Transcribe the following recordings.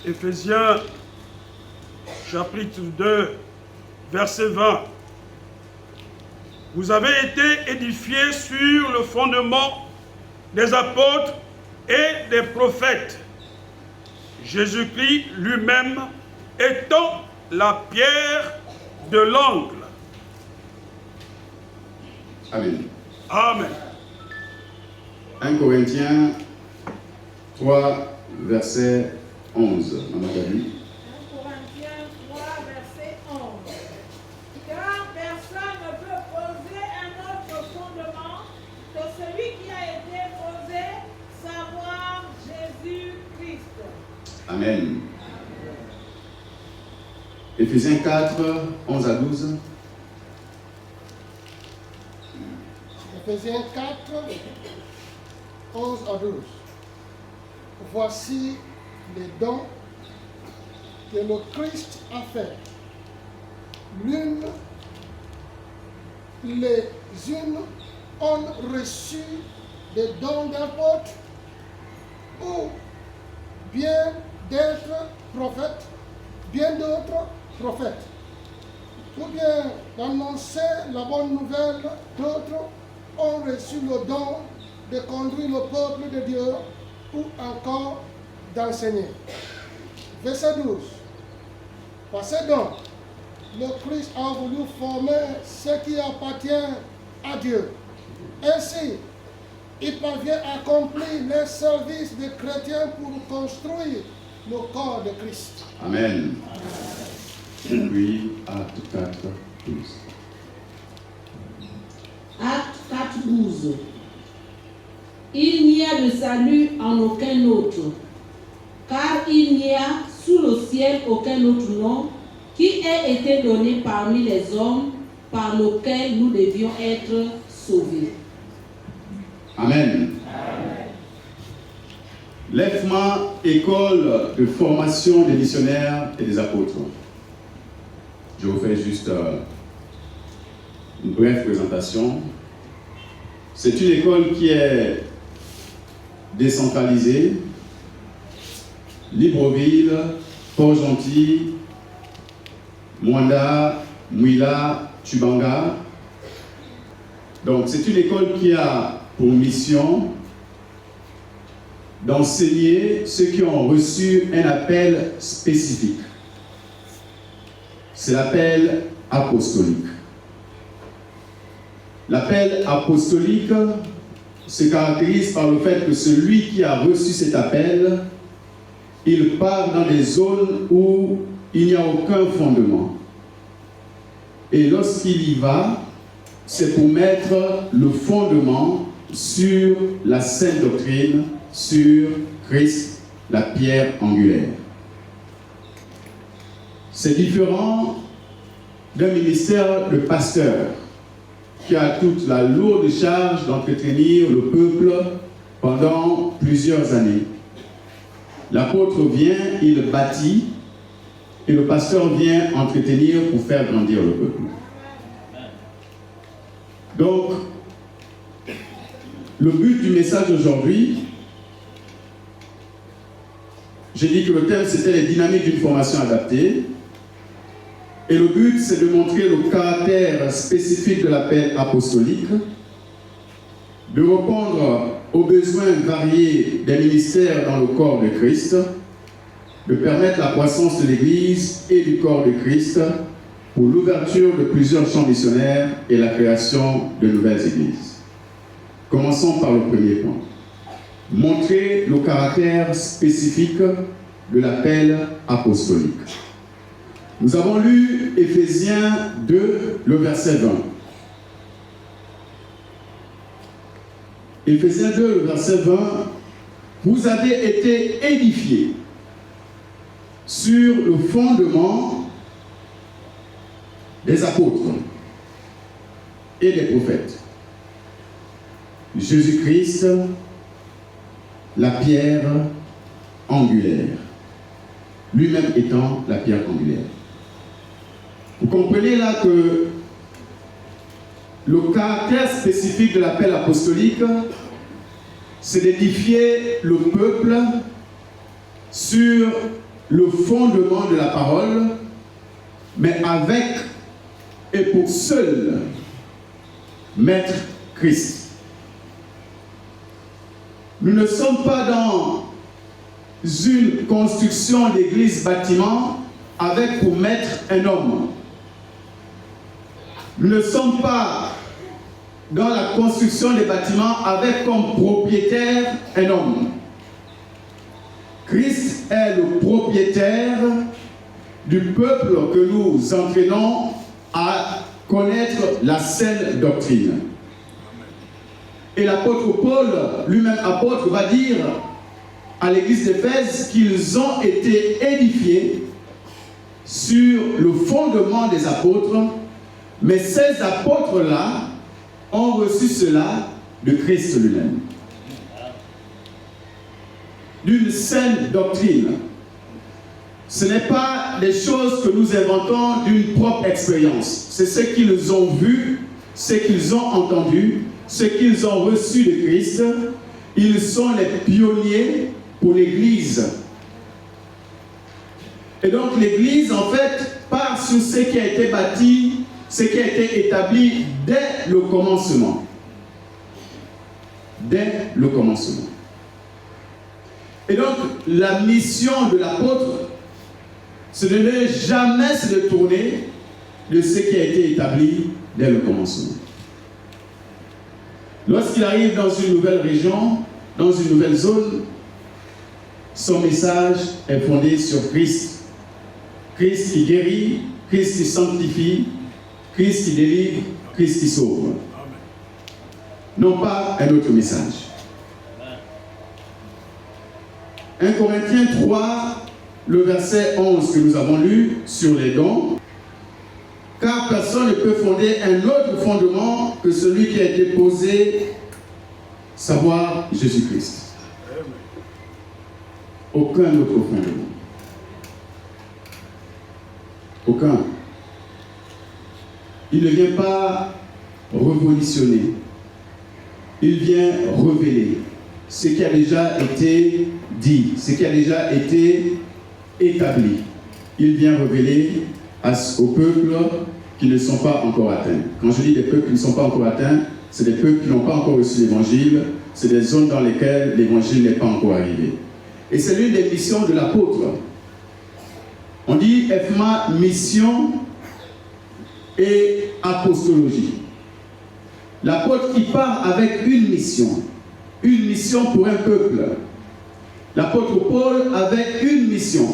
Éphésiens chapitre 2, verset 20. Vous avez été édifiés sur le fondement des apôtres et des prophètes, Jésus-Christ lui-même étant la pierre de l'angle. Amen. Amen. 1 Corinthiens 3, verset 11. Maman Gabi. 1 Corinthiens 3, verset 11. Car personne ne peut poser un autre fondement que celui qui a été posé, savoir Jésus-Christ. Amen. Éphésiens 4, 11 à 12. Éphésiens 4, 11 à 12. Voici les dons que le Christ a fait. Les unes ont reçu des dons d'apôtres ou bien d'être prophètes, bien d'autres prophètes, ou bien d'annoncer la bonne nouvelle, d'autres ont reçu le don de conduire le peuple de Dieu ou encore d'enseigner. Verset 12. Par ces dons, le Christ a voulu former ce qui appartient à Dieu. Ainsi, il parvient à accomplir les services des chrétiens pour construire le corps de Christ. Amen. Oui, acte 4, 12. Acte 4, 12. Il n'y a de salut en aucun autre, car il n'y a sous le ciel aucun autre nom qui ait été donné parmi les hommes par lequel nous devions être sauvés. Amen. L'EFMA, école de formation des missionnaires et des apôtres. Je vous fais juste une brève présentation. C'est une école qui est décentralisée. Libreville, Port-Gentil, Mwanda, Mouila, Tubanga. Donc c'est une école qui a pour mission d'enseigner ceux qui ont reçu un appel spécifique. C'est l'appel apostolique. L'appel apostolique se caractérise par le fait que celui qui a reçu cet appel, il part dans des zones où il n'y a aucun fondement. Et lorsqu'il y va, c'est pour mettre le fondement sur la sainte doctrine, sur Christ, la pierre angulaire. C'est différent d'un ministère de pasteur qui a toute la lourde charge d'entretenir le peuple pendant plusieurs années. L'apôtre vient, il bâtit, et le pasteur vient entretenir pour faire grandir le peuple. Donc, le but du message d'aujourd'hui, j'ai dit que le thème c'était les dynamiques d'une formation adaptée. Et le but c'est de montrer le caractère spécifique de l'appel apostolique, de répondre aux besoins variés des ministères dans le corps de Christ, de permettre la croissance de l'Église et du corps de Christ pour l'ouverture de plusieurs champs missionnaires et la création de nouvelles églises. Commençons par le premier point. Montrer le caractère spécifique de l'appel apostolique. Nous avons lu Éphésiens 2, le verset 20. Éphésiens 2, le verset 20. Vous avez été édifiés sur le fondement des apôtres et des prophètes. Jésus-Christ, la pierre angulaire, lui-même étant la pierre angulaire. Vous comprenez là que le caractère spécifique de l'appel apostolique c'est d'édifier le peuple sur le fondement de la parole, mais avec et pour seul Maître Christ. Nous ne sommes pas dans une construction d'église-bâtiment avec pour maître un homme. Nous ne sommes pas dans la construction des bâtiments avec comme propriétaire un homme. Christ est le propriétaire du peuple que nous entraînons à connaître la saine doctrine. Et l'apôtre Paul, lui-même apôtre, va dire à l'église d'Éphèse qu'ils ont été édifiés sur le fondement des apôtres, mais ces apôtres-là ont reçu cela de Christ lui-même. D'une saine doctrine. Ce n'est pas des choses que nous inventons d'une propre expérience. C'est ce qu'ils ont vu, ce qu'ils ont entendu, ce qu'ils ont reçu de Christ. Ils sont les pionniers pour l'Église. Et donc l'Église, en fait, part sur ce qui a été bâti, ce qui a été établi dès le commencement. Dès le commencement. Et donc, la mission de l'apôtre, c'est de ne jamais se détourner de ce qui a été établi dès le commencement. Lorsqu'il arrive dans une nouvelle région, dans une nouvelle zone, son message est fondé sur Christ. Christ qui guérit, Christ qui sanctifie, Christ qui délivre, Christ qui sauve. Non pas un autre message. 1 Corinthiens 3, le verset 11 que nous avons lu sur les dons. Car personne ne peut fonder un autre fondement que celui qui a été posé, savoir Jésus-Christ. Aucun autre fondement. Aucun. Il ne vient pas révolutionner. Il vient révéler ce qui a déjà été dit, ce qui a déjà été établi. Il vient révéler aux peuples qui ne sont pas encore atteints. Quand je dis des peuples qui ne sont pas encore atteints, c'est des peuples qui n'ont pas encore reçu l'évangile, c'est des zones dans lesquelles l'évangile n'est pas encore arrivé. Et c'est l'une des missions de l'apôtre. On dit FMA, mission et apostologie. L'apôtre qui part avec une mission pour un peuple. L'apôtre Paul avec une mission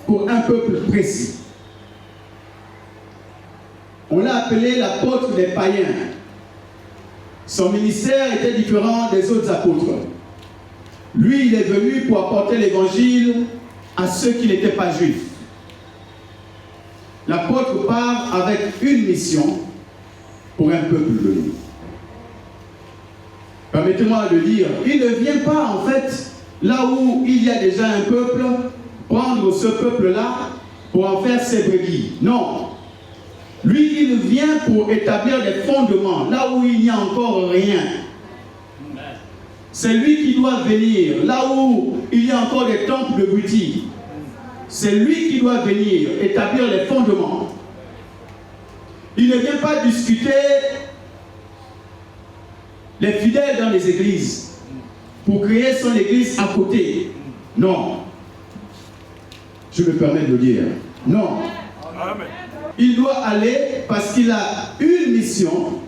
pour un peuple précis. On l'a appelé l'apôtre des païens. Son ministère était différent des autres apôtres. Lui, il est venu pour apporter l'évangile à ceux qui n'étaient pas juifs. L'apôtre part avec une mission pour un peuple donné. Permettez-moi de dire, il ne vient pas en fait là où il y a déjà un peuple, prendre ce peuple-là pour en faire ses brebis. Non. Lui, il vient pour établir des fondements là où il n'y a encore rien. C'est lui qui doit venir là où il y a encore des temples de boutique. C'est lui qui doit venir établir les fondements. Il ne vient pas discuter les fidèles dans les églises pour créer son église à côté. Non. Je me permets de le dire. Non. Amen. Il doit aller parce qu'il a une mission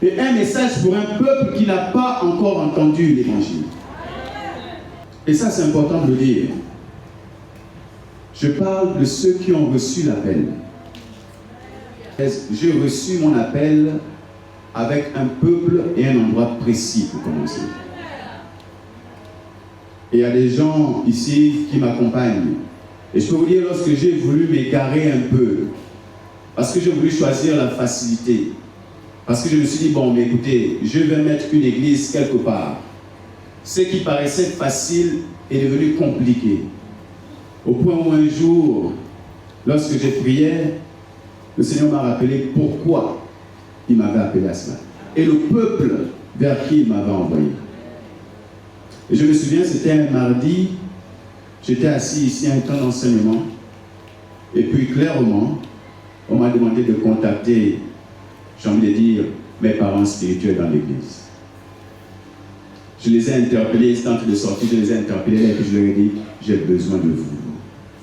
et un message pour un peuple qui n'a pas encore entendu l'évangile. Et ça, c'est important de le dire. Je parle de ceux qui ont reçu l'appel. J'ai reçu mon appel avec un peuple et un endroit précis pour commencer. Et il y a des gens ici qui m'accompagnent. Et je peux vous dire, lorsque j'ai voulu m'égarer un peu, parce que j'ai voulu choisir la facilité, parce que je me suis dit, bon, mais écoutez, je vais mettre une église quelque part. Ce qui paraissait facile est devenu compliqué. Au point où un jour, lorsque j'ai prié, le Seigneur m'a rappelé pourquoi il m'avait appelé à cela. Et le peuple vers qui il m'avait envoyé. Et je me souviens, c'était un mardi, j'étais assis ici à un temps d'enseignement, et puis clairement, on m'a demandé de contacter, j'ai envie de dire, mes parents spirituels dans l'église. Je les ai interpellés, ils étaient en train de sortir, je les ai interpellés et puis je leur ai dit, j'ai besoin de vous.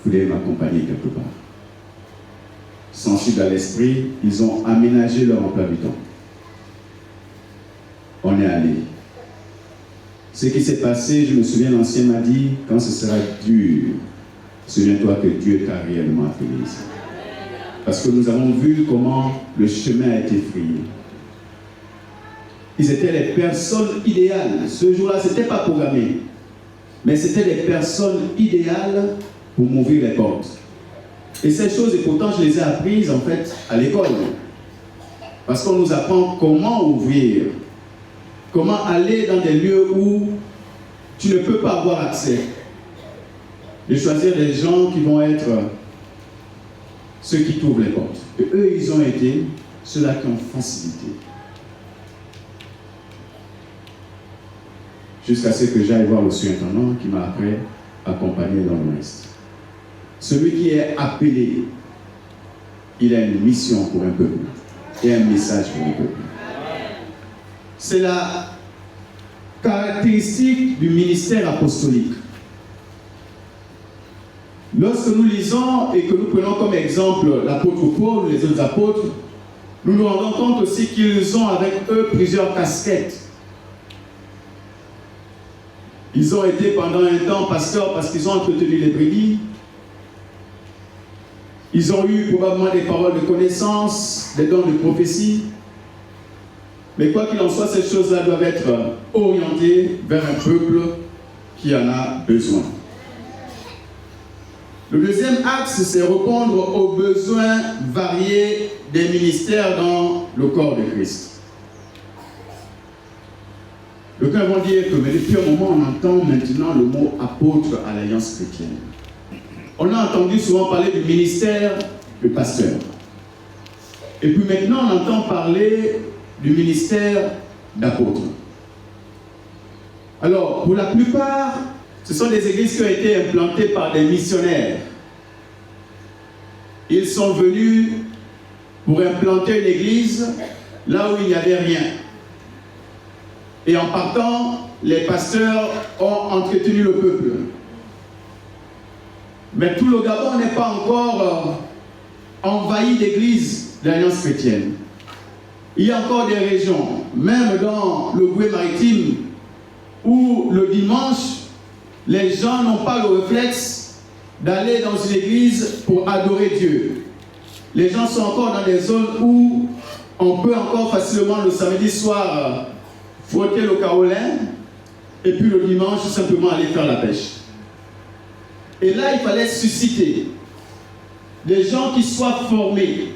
Vous devez m'accompagner quelque part. Sensibles à l'esprit, ils ont aménagé leur emploi du temps. On est allé. Ce qui s'est passé, je me souviens, l'ancien m'a dit, quand ce sera dur, souviens-toi que Dieu t'a réellement appelé ici. Parce que nous avons vu comment le chemin a été frayé. Ils étaient les personnes idéales. Ce jour-là, ce n'était pas programmé. Mais c'était les personnes idéales pour m'ouvrir les portes. Et ces choses, et pourtant, je les ai apprises, en fait, à l'école. Parce qu'on nous apprend comment ouvrir. Comment aller dans des lieux où tu ne peux pas avoir accès. De choisir des gens qui vont être ceux qui t'ouvrent les portes. Et eux, ils ont été ceux-là qui ont facilité. Jusqu'à ce que j'aille voir le surintendant qui m'a après accompagné dans l'Ouest. Celui qui est appelé, il a une mission pour un peuple et un message pour un peuple. C'est la caractéristique du ministère apostolique. Lorsque nous lisons et que nous prenons comme exemple l'apôtre Paul ou les autres apôtres, nous nous rendons compte aussi qu'ils ont avec eux plusieurs casquettes. Ils ont été pendant un temps pasteurs parce qu'ils ont entretenu les brebis. Ils ont eu probablement des paroles de connaissance, des dons de prophétie. Mais quoi qu'il en soit, ces choses-là doivent être orientées vers un peuple qui en a besoin. Le deuxième axe, c'est répondre aux besoins variés des ministères dans le corps de Christ. D'aucuns vont dire que mais depuis un moment, on entend maintenant le mot apôtre à l'Alliance chrétienne. On a entendu souvent parler du ministère de pasteur. Et puis maintenant, on entend parler du ministère d'apôtre. Alors, pour la plupart, ce sont des églises qui ont été implantées par des missionnaires. Ils sont venus pour implanter une église là où il n'y avait rien. Et en partant, les pasteurs ont entretenu le peuple. Mais tout le Gabon n'est pas encore envahi d'églises de l'Alliance chrétienne. Il y a encore des régions, même dans le Goué maritime, où le dimanche, les gens n'ont pas le réflexe d'aller dans une église pour adorer Dieu. Les gens sont encore dans des zones où on peut encore facilement le samedi soir frotter le carolin et puis le dimanche simplement aller faire la pêche. Et là, il fallait susciter des gens qui soient formés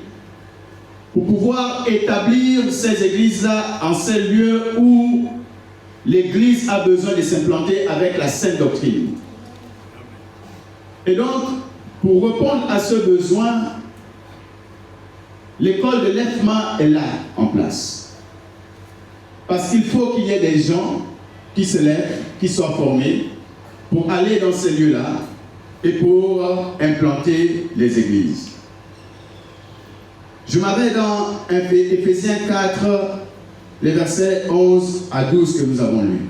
pour pouvoir établir ces églises-là en ces lieux où l'Église a besoin de s'implanter avec la sainte doctrine. Et donc, pour répondre à ce besoin, l'école de l'EFMA est là, en place. Parce qu'il faut qu'il y ait des gens qui se lèvent, qui soient formés, pour aller dans ces lieux-là et pour implanter les églises. Je m'avais dans Éphésiens 4, les versets 11 à 12 que nous avons lus.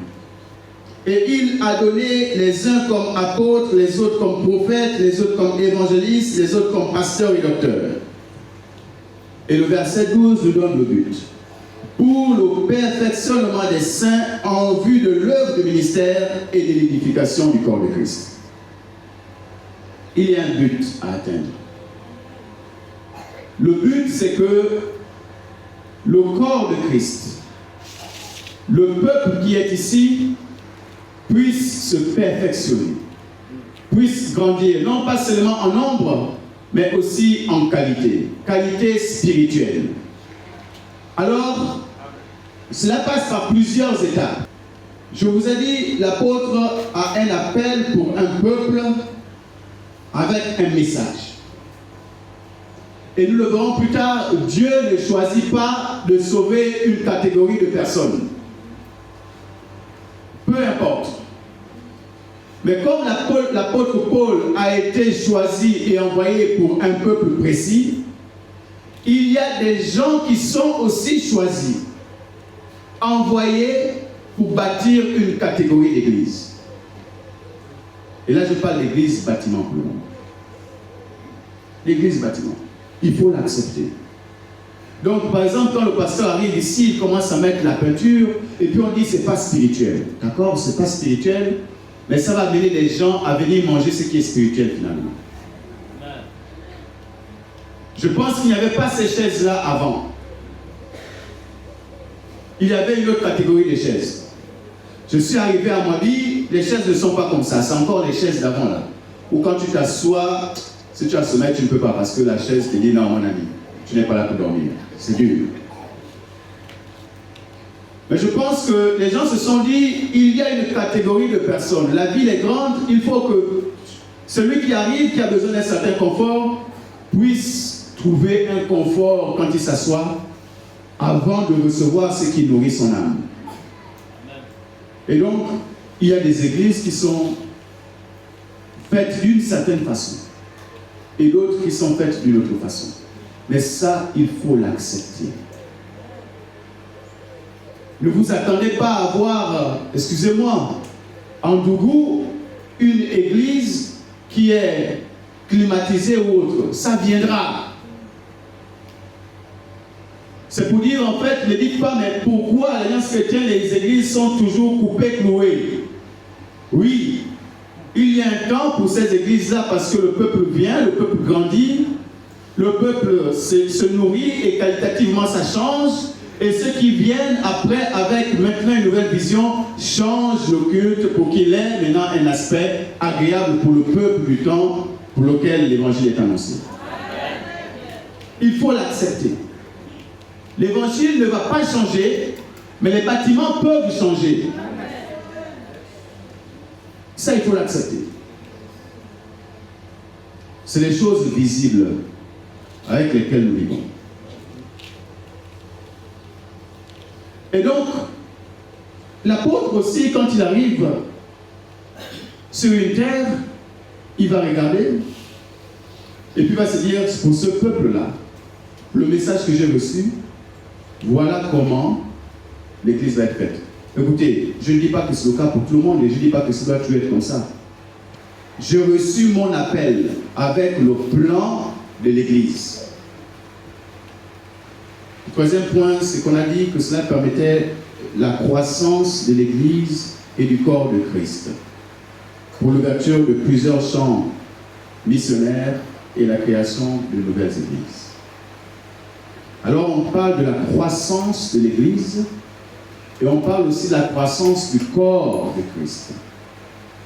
Et il a donné les uns comme apôtres, les autres comme prophètes, les autres comme évangélistes, les autres comme pasteurs et docteurs. Et le verset 12 nous donne le but. Pour le perfectionnement des saints en vue de l'œuvre du ministère et de l'édification du corps de Christ. Il y a un but à atteindre. Le but, c'est que le corps de Christ, le peuple qui est ici, puisse se perfectionner, puisse grandir, non pas seulement en nombre, mais aussi en qualité spirituelle. Alors, cela passe par plusieurs étapes. Je vous ai dit, l'apôtre a un appel pour un peuple avec un message. Et nous le verrons plus tard, Dieu ne choisit pas de sauver une catégorie de personnes. Peu importe. Mais comme l'apôtre Paul a été choisi et envoyé pour un peuple précis, il y a des gens qui sont aussi choisis, envoyés pour bâtir une catégorie d'église. Et là, je parle d'église bâtiment pour le moment. L'église bâtiment. Il faut l'accepter. Donc, par exemple, quand le pasteur arrive ici, il commence à mettre la peinture, et puis on dit c'est pas spirituel. D'accord, c'est pas spirituel, mais ça va amener les gens à venir manger ce qui est spirituel finalement. Je pense qu'il n'y avait pas ces chaises-là avant. Il y avait une autre catégorie de chaises. Je suis arrivé à Moabi, les chaises ne sont pas comme ça, c'est encore les chaises d'avant là. Ou quand tu t'assois, si tu as sommeil, tu ne peux pas parce que la chaise te dit non mon ami, tu n'es pas là pour dormir. C'est dur. Mais je pense que les gens se sont dit, il y a une catégorie de personnes. La ville est grande, il faut que celui qui arrive, qui a besoin d'un certain confort, puisse trouver un confort quand il s'assoit avant de recevoir ce qui nourrit son âme. Et donc, il y a des églises qui sont faites d'une certaine façon et d'autres qui sont faites d'une autre façon. Mais ça, il faut l'accepter. Ne vous attendez pas à voir, excusez-moi, en Dougou, une église qui est climatisée ou autre. Ça viendra. C'est pour dire, en fait, ne dites pas, mais pourquoi à l'Alliance chrétienne, les églises sont toujours coupées, clouées? Oui, il y a un temps pour ces églises-là parce que le peuple vient, le peuple grandit, le peuple se nourrit et qualitativement ça change. Et ceux qui viennent après, avec maintenant une nouvelle vision, changent le culte pour qu'il ait maintenant un aspect agréable pour le peuple du temps pour lequel l'évangile est annoncé. Il faut l'accepter. L'évangile ne va pas changer, mais les bâtiments peuvent changer. Ça, il faut l'accepter. C'est les choses visibles avec lesquelles nous vivons. Et donc, l'apôtre aussi, quand il arrive sur une terre, il va regarder et puis il va se dire, pour ce peuple-là, le message que j'ai reçu, voilà comment l'église va être faite. Écoutez, je ne dis pas que c'est le cas pour tout le monde et je ne dis pas que ça doit toujours être comme ça. J'ai reçu mon appel avec le plan de l'église. Le troisième point, c'est qu'on a dit que cela permettait la croissance de l'église et du corps de Christ pour l'ouverture de plusieurs champs missionnaires et la création de nouvelles églises. Alors on parle de la croissance de l'église et on parle aussi de la croissance du corps de Christ.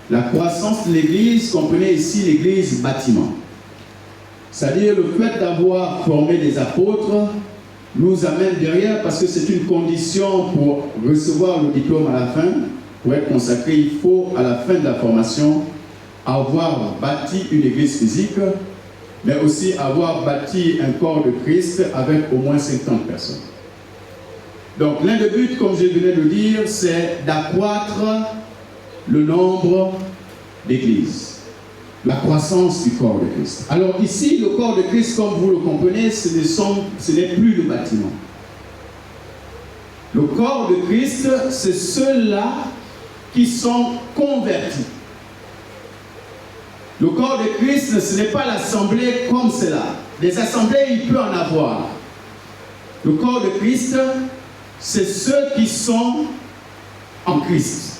La croissance de l'église, comprenez ici l'église bâtiment. C'est-à-dire le fait d'avoir formé des apôtres nous amène derrière parce que c'est une condition pour recevoir le diplôme à la fin, pour être consacré, il faut à la fin de la formation avoir bâti une église physique, mais aussi avoir bâti un corps de Christ avec au moins 50 personnes. Donc l'un des buts, comme je venais de le dire, c'est d'accroître le nombre d'églises. La croissance du corps de Christ. Alors ici, le corps de Christ, comme vous le comprenez, ce n'est plus le bâtiment. Le corps de Christ, c'est ceux-là qui sont convertis. Le corps de Christ, ce n'est pas l'assemblée comme cela. Des assemblées, il peut en avoir. Le corps de Christ, c'est ceux qui sont en Christ.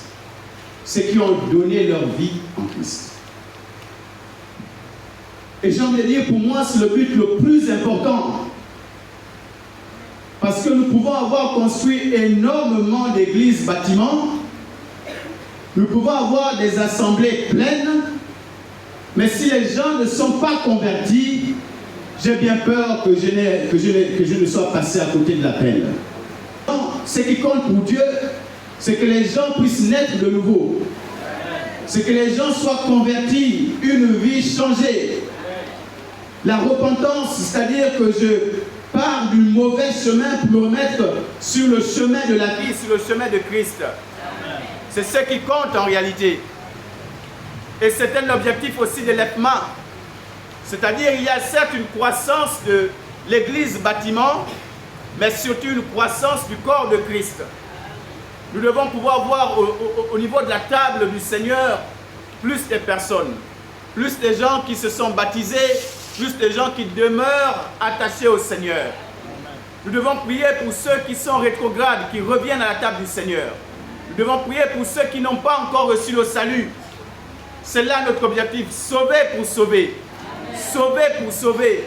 Ceux qui ont donné leur vie en Christ. Et j'ai envie de dire, pour moi, c'est le but le plus important. Parce que nous pouvons avoir construit énormément d'églises, bâtiments. Nous pouvons avoir des assemblées pleines. Mais si les gens ne sont pas convertis, j'ai bien peur que je ne sois passé à côté de l'appel. Ce qui compte pour Dieu, c'est que les gens puissent naître de nouveau. C'est que les gens soient convertis, une vie changée. La repentance, c'est-à-dire que je pars du mauvais chemin pour me remettre sur le chemin de la vie, sur le chemin de Christ. C'est ce qui compte en réalité. Et c'est un objectif aussi de l'EPMA. C'est-à-dire il y a certes une croissance de l'église bâtiment, mais surtout une croissance du corps de Christ. Nous devons pouvoir voir au niveau de la table du Seigneur plus de personnes, plus de gens qui se sont baptisés, plus de gens qui demeurent attachés au Seigneur. Nous devons prier pour ceux qui sont rétrogrades, qui reviennent à la table du Seigneur. Nous devons prier pour ceux qui n'ont pas encore reçu le salut. C'est là notre objectif, sauver pour sauver. Sauver pour sauver.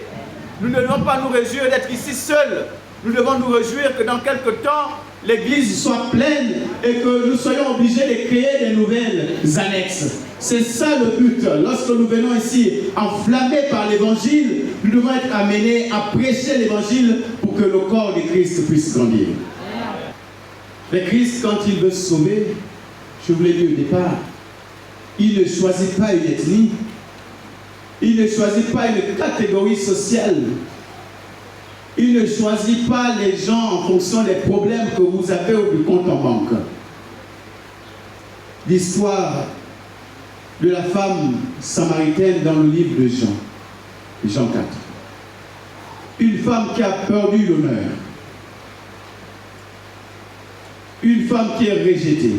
Nous ne devons pas nous réjouir d'être ici seuls. Nous devons nous réjouir que dans quelque temps, l'Église soit pleine et que nous soyons obligés de créer des nouvelles annexes. C'est ça le but. Lorsque nous venons ici enflammés par l'Évangile, nous devons être amenés à prêcher l'Évangile pour que le corps de Christ puisse grandir. Mais Christ, quand il veut sauver, je vous l'ai dit au départ, il ne choisit pas une ethnie, il ne choisit pas une catégorie sociale, il ne choisit pas les gens en fonction des problèmes que vous avez au compte en banque. L'histoire de la femme samaritaine dans le livre de Jean, Jean 4. Une femme qui a perdu l'honneur. Une femme qui est rejetée.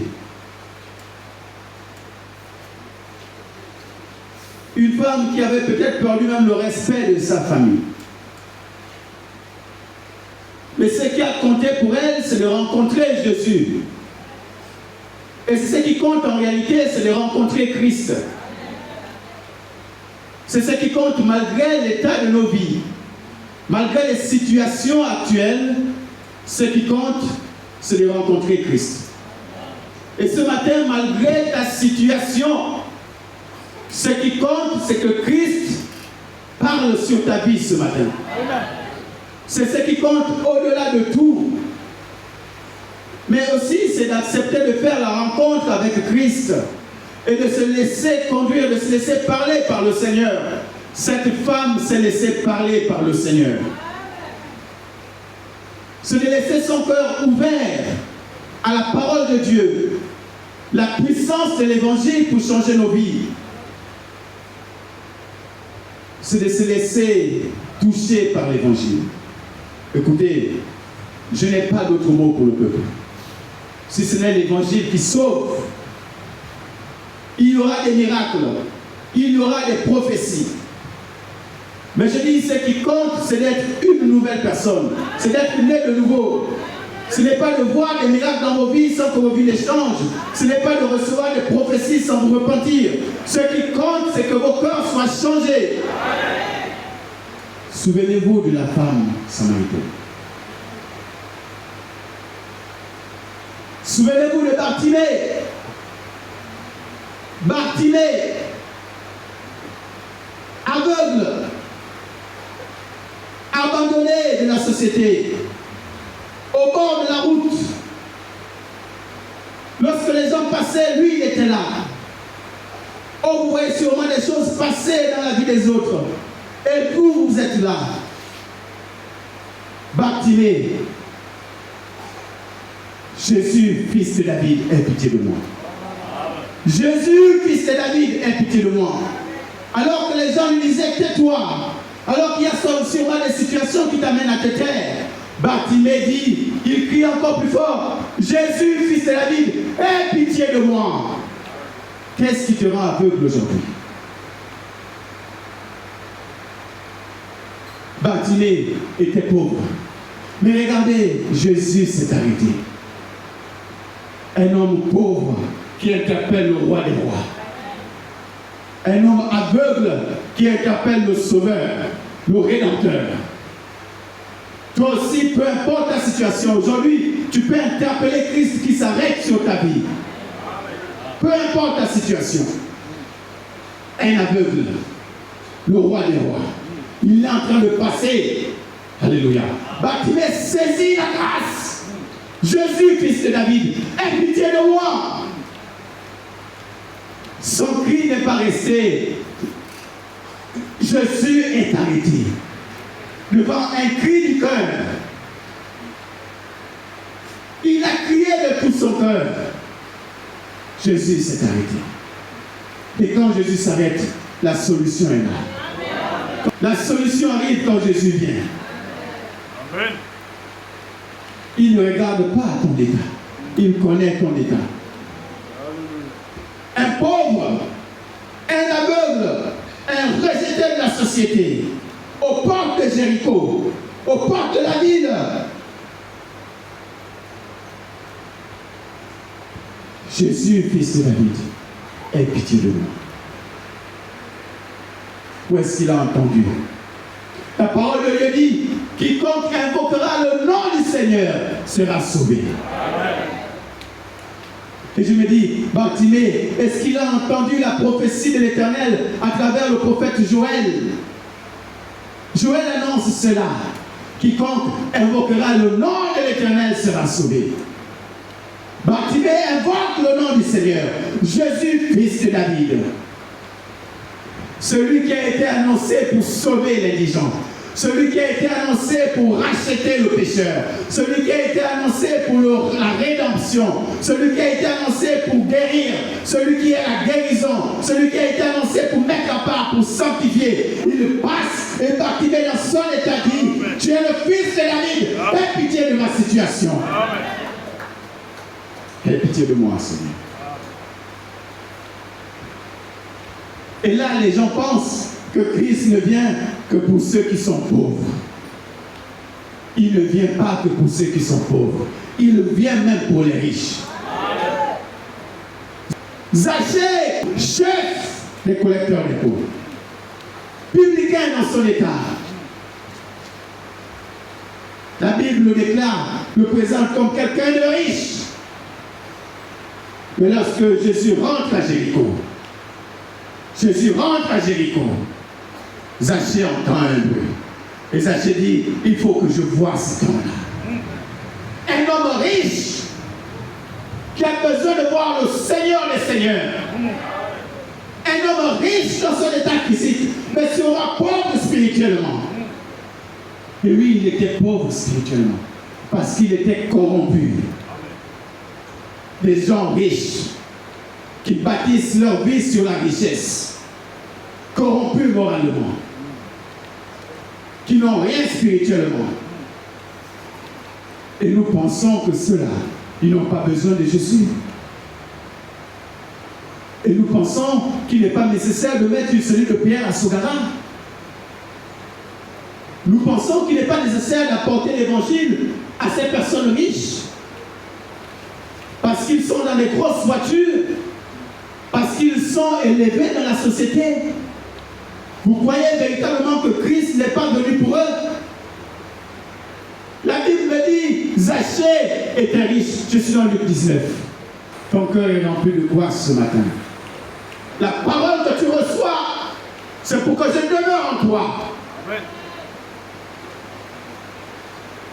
Une femme qui avait peut-être perdu même le respect de sa famille. Mais ce qui a compté pour elle, c'est de rencontrer Jésus. Et c'est ce qui compte en réalité, c'est de rencontrer Christ. C'est ce qui compte malgré l'état de nos vies. Malgré les situations actuelles, ce qui compte, c'est de rencontrer Christ. Et ce matin, malgré ta situation, ce qui compte, c'est que Christ parle sur ta vie ce matin. C'est ce qui compte au-delà de tout. Mais aussi, c'est d'accepter de faire la rencontre avec Christ et de se laisser conduire, de se laisser parler par le Seigneur. Cette femme s'est laissée parler par le Seigneur. C'est de laisser son cœur ouvert à la parole de Dieu, la puissance de l'Évangile pour changer nos vies. C'est de se laisser toucher par l'Évangile. Écoutez, je n'ai pas d'autre mot pour le peuple. Si ce n'est l'Évangile qui sauve, il y aura des miracles, il y aura des prophéties. Mais je dis, ce qui compte, c'est d'être une nouvelle personne, c'est d'être né de nouveau. Ce n'est pas de voir des miracles dans vos vies sans que vos vies les changent. Ce n'est pas de recevoir des prophéties sans vous repentir. Ce qui compte, c'est que vos cœurs soient changés. Souvenez-vous de la femme samaritaine. Souvenez-vous de Bartimée. Bartimée, aveugle, abandonné de la société, au bord de la route. Lorsque les hommes passaient, lui, il était là. Oh, vous voyez sûrement des choses passer dans la vie des autres. Et vous êtes là. Bartimée, Jésus, fils de David, aie pitié de moi. Jésus, fils de David, aie pitié de moi. Alors que les gens lui disaient, tais-toi. Alors qu'il y a sûrement des situations qui t'amènent à te taire. Bartimée dit, il crie encore plus fort, Jésus, fils de David, aie pitié de moi. Qu'est-ce qui te rend aveugle aujourd'hui? Bartimée était pauvre. Mais regardez, Jésus s'est arrêté. Un homme pauvre qui interpelle le roi des rois. Un homme aveugle qui interpelle le sauveur, le rédempteur. Toi aussi, peu importe ta situation, aujourd'hui, tu peux interpeller Christ qui s'arrête sur ta vie. Peu importe ta situation. Un aveugle, le roi des rois, il est en train de passer. Alléluia. Bartimée saisit la grâce. Jésus, fils de David, aie pitié de moi. Son cri n'est pas resté. Jésus est arrêté devant un cri du cœur. Il a crié de tout son cœur. Jésus s'est arrêté. Et quand Jésus s'arrête, la solution est là. La solution arrive quand Jésus vient. Amen. Il ne regarde pas ton état. Il connaît ton état. Un pauvre, un aveugle, un rejeté de la société, aux portes de Jéricho, aux portes de la ville. Jésus, fils de David, aie pitié de moi. Où est-ce qu'il a entendu? La parole de Dieu dit, quiconque invoquera le nom du Seigneur sera sauvé. Et je me dis, Bartimée, est-ce qu'il a entendu la prophétie de l'Éternel à travers le prophète Joël? Joël annonce cela. Quiconque invoquera le nom de l'Éternel sera sauvé. Bartimée invoque le nom du Seigneur. Jésus, fils de David. Celui qui a été annoncé pour sauver l'indigent. Celui qui a été annoncé pour racheter le pécheur. Celui qui a été annoncé pour la rédemption. Celui qui a été annoncé pour guérir. Celui qui est la guérison. Celui qui a été annoncé pour mettre à part, pour sanctifier. Il passe et Bartimée dans son état dit, tu es le fils de David. Aie pitié de ma situation. Aie pitié de moi, Seigneur. Et là, les gens pensent que Christ ne vient que pour ceux qui sont pauvres. Il ne vient pas que pour ceux qui sont pauvres. Il vient même pour les riches. Zachée, chef des collecteurs d'impôts, publicain dans son état. La Bible le déclare, le présente comme quelqu'un de riche. Mais lorsque Jésus rentre à Jéricho, Zachée entend un bruit. Et Zachée dit, il faut que je voie cet homme-là. Un homme riche qui a besoin de voir le Seigneur des Seigneurs. Un homme riche dans son état physique, mais sera pauvre spirituellement. Et lui, il était pauvre spirituellement parce qu'il était corrompu. Des gens riches qui bâtissent leur vie sur la richesse, corrompus moralement, qui n'ont rien spirituellement. Et nous pensons que ceux-là, ils n'ont pas besoin de Jésus. Et nous pensons qu'il n'est pas nécessaire de mettre une cellule de prière à Sogara. Nous pensons qu'il n'est pas nécessaire d'apporter l'évangile à ces personnes riches. Parce qu'ils sont dans des grosses voitures, parce qu'ils sont élevés dans la société. Vous croyez véritablement que Christ n'est pas venu pour eux? La Bible me dit, Zachée était riche. Je suis dans Luc 19. Ton cœur est rempli de quoi ce matin? La parole que tu reçois, c'est pour que je demeure en toi. Amen.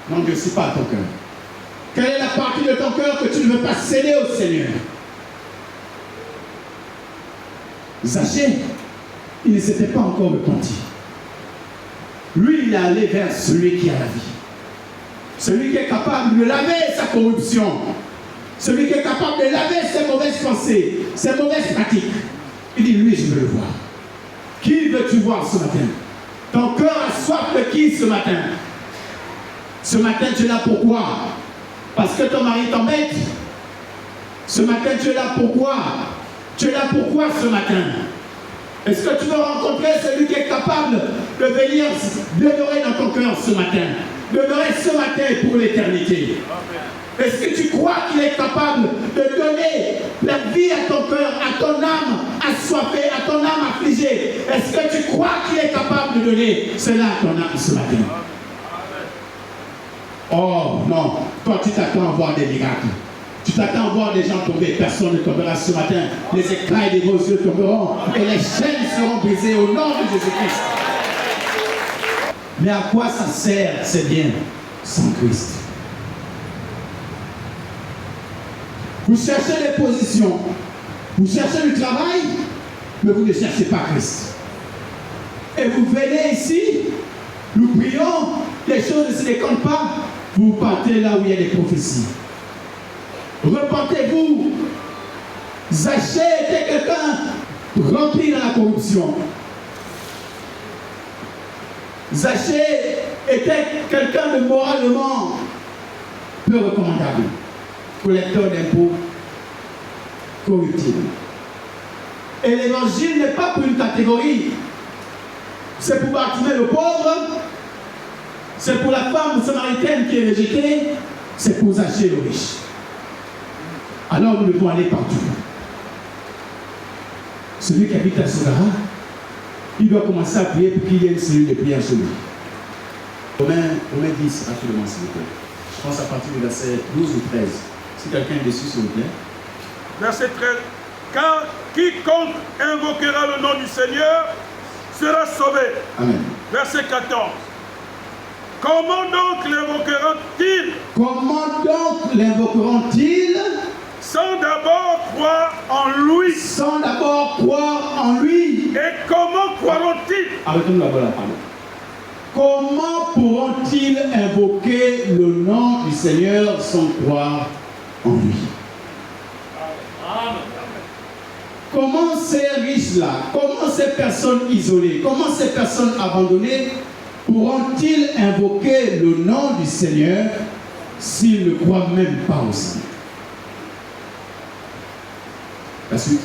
Non, je ne suis pas à ton cœur. Quelle est la partie de ton cœur que tu ne veux pas céder au Seigneur? Zachée, il ne s'était pas encore repenti. Lui, il est allé vers celui qui a la vie. Celui qui est capable de laver sa corruption. Celui qui est capable de laver ses mauvaises pensées, ses mauvaises pratiques. Il dit, lui, je veux le voir. Qui veux-tu voir ce matin? Ton cœur a soif de qui ce matin? Ce matin, tu es là pourquoi? Parce que ton mari t'embête. Ce matin, tu es là pourquoi? Tu es là pourquoi ce matin? Est-ce que tu veux rencontrer celui qui est capable de venir demeurer dans ton cœur ce matin? Demeurer ce matin pour l'éternité. Est-ce que tu crois qu'il est capable de donner la vie à ton cœur, à ton âme assoiffée, à ton âme affligée? Est-ce que tu crois qu'il est capable de donner cela à ton âme ce matin? Oh non, toi tu t'attends à voir des miracles. Tu t'attends à voir des gens tomber. Personne ne tombera ce matin. Les écailles des vos yeux tomberont et les chaînes seront brisées au nom de Jésus-Christ. Mais à quoi ça sert ces biens sans Christ? Vous cherchez des positions, vous cherchez du travail, mais vous ne cherchez pas Christ. Et vous venez ici, nous prions, les choses ne se décomptent pas, vous partez là où il y a des prophéties. Repentez-vous. Zachée était quelqu'un rempli dans la corruption. Zachée était quelqu'un de moralement peu recommandable, collecteur d'impôts, corruptible. Et l'évangile n'est pas pour une catégorie, c'est pour Bartimée le pauvre, c'est pour la femme samaritaine qui est rejetée, c'est pour Zachée le riche. Alors nous devons aller partout. Celui qui habite à Sodara, il doit commencer à prier pour qu'il y ait une cellule de prière chez lui. Romains 10, rapidement s'il vous plaît. Je pense à partir du verset 12 ou 13. Si quelqu'un est dessus, s'il vous plaît. Verset 13. Car quiconque invoquera le nom du Seigneur sera sauvé. Amen. Verset 14. Comment donc l'invoqueront-ils? Comment donc l'invoqueront-ils? Sans d'abord croire en lui. Sans d'abord croire en lui. Et comment croiront-ils? Arrêtons d'abord la parole. Comment pourront-ils invoquer le nom du Seigneur sans croire en lui? Comment ces riches-là, comment ces personnes isolées, comment ces personnes abandonnées pourront-ils invoquer le nom du Seigneur s'ils ne croient même pas au Seigneur? La suite.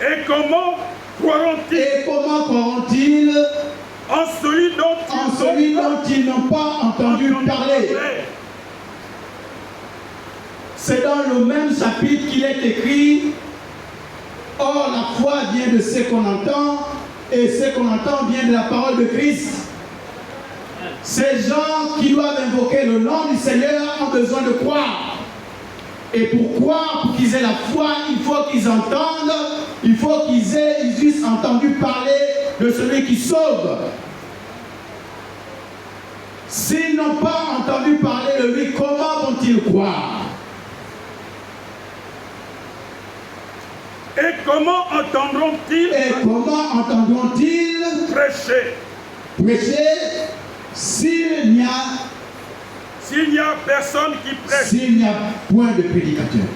Et comment croiront-ils? Et comment croiront-ils en celui dont ils n'ont pas entendu parler? C'est dans le même chapitre qu'il est écrit: or la foi vient de ce qu'on entend, et ce qu'on entend vient de la parole de Christ. Ces gens qui doivent invoquer le nom du Seigneur ont besoin de croire. Et pour croire, pour qu'ils aient la foi, il faut qu'ils entendent, il faut qu'ils eussent entendu parler de celui qui sauve. S'ils n'ont pas entendu parler de lui, comment vont-ils croire? Et comment entendront-ils? Et comment entendront-ils prêcher? Prêcher s'il n'y a personne qui prêche. S'il n'y a point de prédicateur.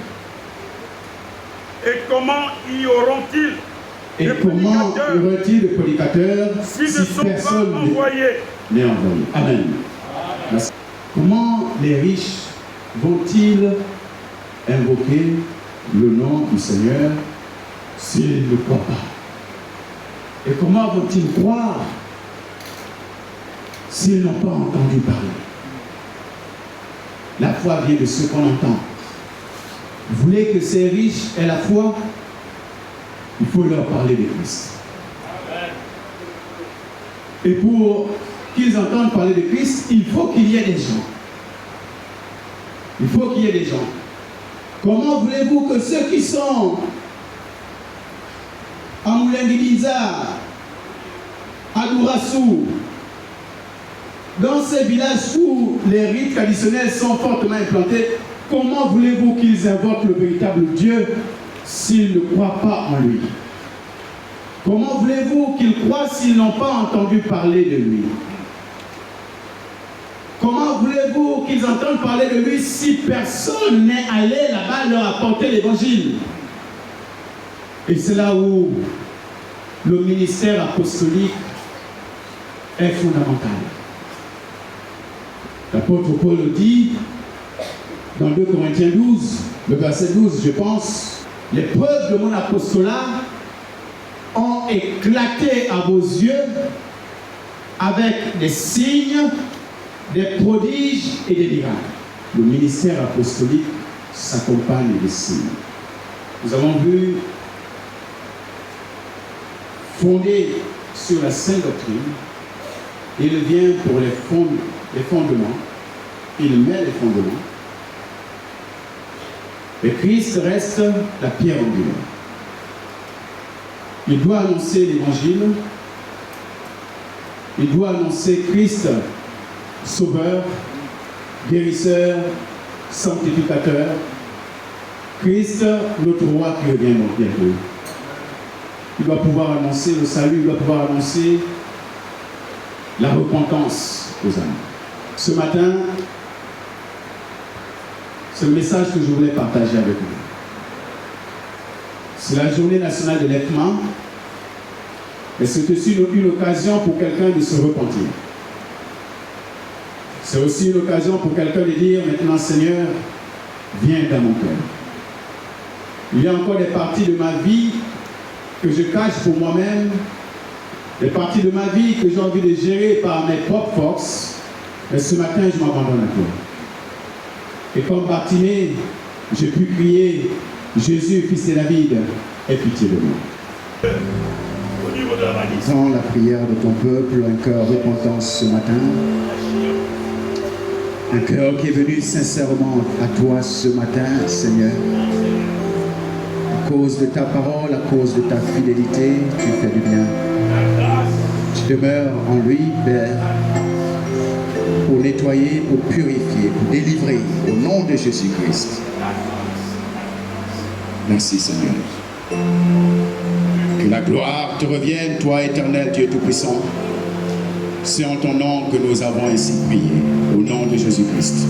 Et comment y auront-ils? Et comment y aura-t-il de prédicateurs si personne n'est envoyé? Amen. Merci. Comment les riches vont-ils invoquer le nom du Seigneur s'ils ne croient pas? Et comment vont-ils croire s'ils n'ont pas entendu parler? La foi vient de ce qu'on entend. Vous voulez que ces riches aient la foi? Il faut leur parler de Christ. Et pour qu'ils entendent parler de Christ, il faut qu'il y ait des gens. Il faut qu'il y ait des gens. Comment voulez-vous que ceux qui sont à Moulenguidiza, à Dourassou, dans ces villages où les rites traditionnels sont fortement implantés, comment voulez-vous qu'ils invoquent le véritable Dieu s'ils ne croient pas en lui? Comment voulez-vous qu'ils croient s'ils n'ont pas entendu parler de lui? Comment voulez-vous qu'ils entendent parler de lui si personne n'est allé là-bas leur apporter l'évangile? Et c'est là où le ministère apostolique est fondamental. L'apôtre Paul le dit dans 2 Corinthiens 12, le verset 12, je pense: les preuves de mon apostolat ont éclaté à vos yeux avec des signes, des prodiges et des miracles. Le ministère apostolique s'accompagne des signes. Nous avons vu, fondé sur la sainte doctrine, il vient pour les fondements, il met les fondements, et Christ reste la pierre angulaire. Il doit annoncer l'évangile, il doit annoncer Christ, sauveur, guérisseur, sanctificateur, Christ, notre roi qui revient bientôt. Il doit pouvoir annoncer le salut, il doit pouvoir annoncer la repentance aux âmes. Ce matin, c'est le message que je voulais partager avec vous. C'est la journée nationale de l'Effement, mais c'est aussi une occasion pour quelqu'un de se repentir. C'est aussi une occasion pour quelqu'un de dire, maintenant Seigneur, viens dans mon cœur. Il y a encore des parties de ma vie que je cache pour moi-même, des parties de ma vie que j'ai envie de gérer par mes propres forces, mais ce matin je m'abandonne à toi. Et comme Bartimée, j'ai pu crier, Jésus, fils de David, aie pitié de moi. Entends la prière de ton peuple, un cœur repentant ce matin. Un cœur qui est venu sincèrement à toi ce matin, Seigneur. À cause de ta parole, à cause de ta fidélité, tu fais du bien. Tu demeures en lui, Père, pour nettoyer, pour purifier, pour délivrer, au nom de Jésus-Christ. Merci, Seigneur. Que la gloire te revienne, toi, éternel Dieu Tout-Puissant. C'est en ton nom que nous avons ainsi prié, au nom de Jésus-Christ.